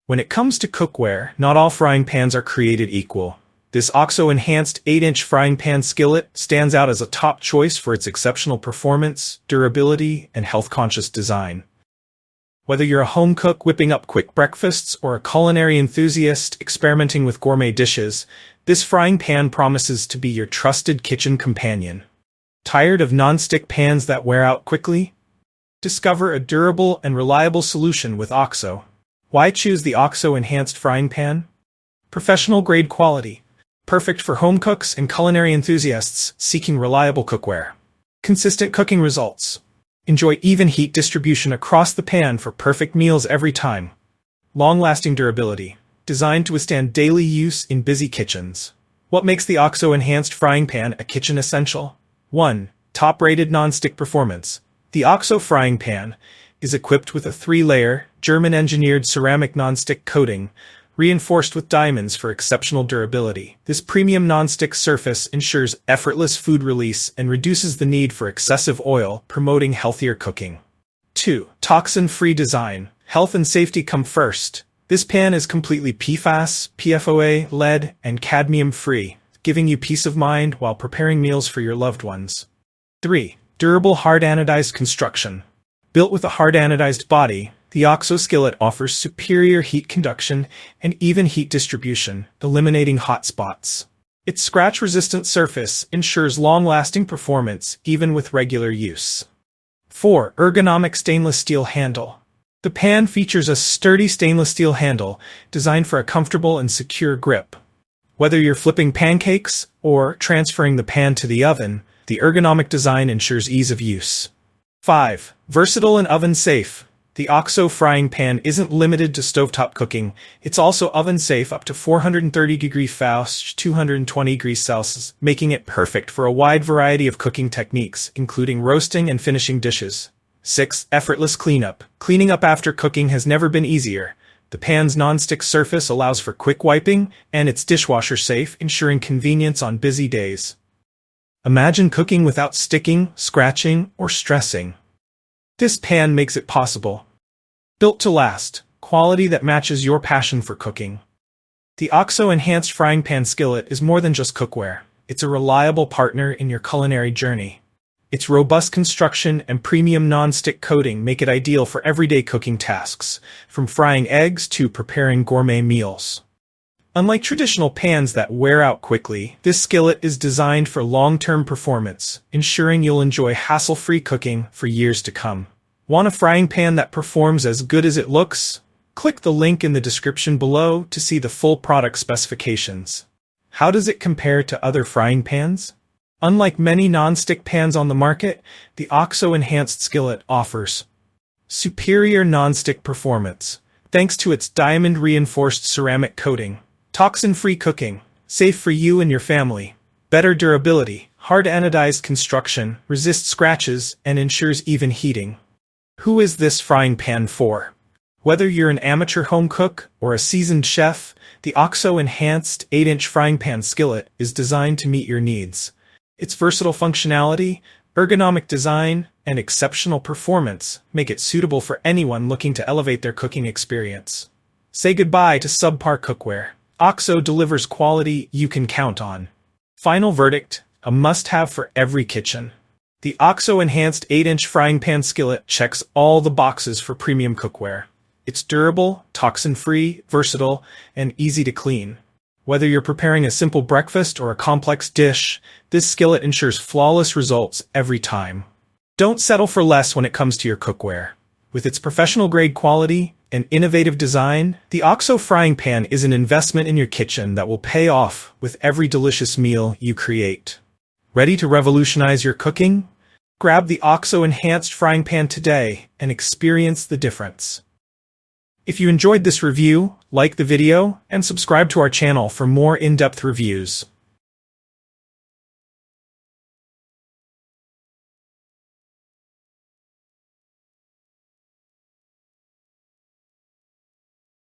When it comes to cookware, not all frying pans are created equal. This Oxo Enhanced 8-inch frying pan skillet stands out as a top choice for its exceptional performance, durability, and health-conscious design. Whether you're a home cook whipping up quick breakfasts or a culinary enthusiast experimenting with gourmet dishes, this frying pan promises to be your trusted kitchen companion. Tired of non-stick pans that wear out quickly? Discover a durable and reliable solution with Oxo. Why choose the Oxo Enhanced frying pan? Professional-grade quality. Perfect for home cooks and culinary enthusiasts seeking reliable cookware. Consistent cooking results. Enjoy even heat distribution across the pan for perfect meals every time. Long-lasting durability. Designed to withstand daily use in busy kitchens. What makes the Oxo Enhanced frying pan a kitchen essential? 1. Top-rated non-stick performance. The Oxo frying pan is equipped with a 3-layer, German-engineered ceramic nonstick coating, reinforced with diamonds for exceptional durability. This premium nonstick surface ensures effortless food release and reduces the need for excessive oil, promoting healthier cooking. 2. Toxin-free design. Health and safety come first. This pan is completely PFAS, PFOA, lead, and cadmium-free, giving you peace of mind while preparing meals for your loved ones. 3. Durable hard-anodized construction. Built with a hard-anodized body, the Oxo skillet offers superior heat conduction and even heat distribution, eliminating hot spots. Its scratch-resistant surface ensures long-lasting performance even with regular use. 4. Ergonomic Stainless Steel Handle. The pan features a sturdy stainless steel handle designed for a comfortable and secure grip. Whether you're flipping pancakes or transferring the pan to the oven, the ergonomic design ensures ease of use. 5. Versatile and oven-safe. The Oxo frying pan isn't limited to stovetop cooking, it's also oven-safe up to 430 degrees Fahrenheit, 220 degrees Celsius, making it perfect for a wide variety of cooking techniques, including roasting and finishing dishes. 6. Effortless cleanup. Cleaning up after cooking has never been easier. The pan's non-stick surface allows for quick wiping, and it's dishwasher safe, ensuring convenience on busy days. Imagine cooking without sticking, scratching, or stressing. This pan makes it possible. Built to last, quality that matches your passion for cooking. The Oxo Enhanced frying pan skillet is more than just cookware. It's a reliable partner in your culinary journey. Its robust construction and premium non-stick coating make it ideal for everyday cooking tasks, from frying eggs to preparing gourmet meals. Unlike traditional pans that wear out quickly, this skillet is designed for long-term performance, ensuring you'll enjoy hassle-free cooking for years to come. Want a frying pan that performs as good as it looks? Click the link in the description below to see the full product specifications. How does it compare to other frying pans? Unlike many non-stick pans on the market, the Oxo Enhanced skillet offers superior non-stick performance, thanks to its diamond-reinforced ceramic coating. Toxin-free cooking, safe for you and your family. Better durability, hard-anodized construction, resists scratches, and ensures even heating. Who is this frying pan for? Whether you're an amateur home cook or a seasoned chef, the Oxo Enhanced 8-inch frying pan skillet is designed to meet your needs. Its versatile functionality, ergonomic design, and exceptional performance make it suitable for anyone looking to elevate their cooking experience. Say goodbye to subpar cookware. Oxo delivers quality you can count on. Final verdict, a must-have for every kitchen. The Oxo Enhanced 8-inch frying pan skillet checks all the boxes for premium cookware. It's durable, toxin-free, versatile, and easy to clean. Whether you're preparing a simple breakfast or a complex dish, this skillet ensures flawless results every time. Don't settle for less when it comes to your cookware. With its professional-grade quality and innovative design, the Oxo frying pan is an investment in your kitchen that will pay off with every delicious meal you create. Ready to revolutionize your cooking? Grab the Oxo Enhanced frying pan today and experience the difference. If you enjoyed this review, like the video and subscribe to our channel for more in-depth reviews.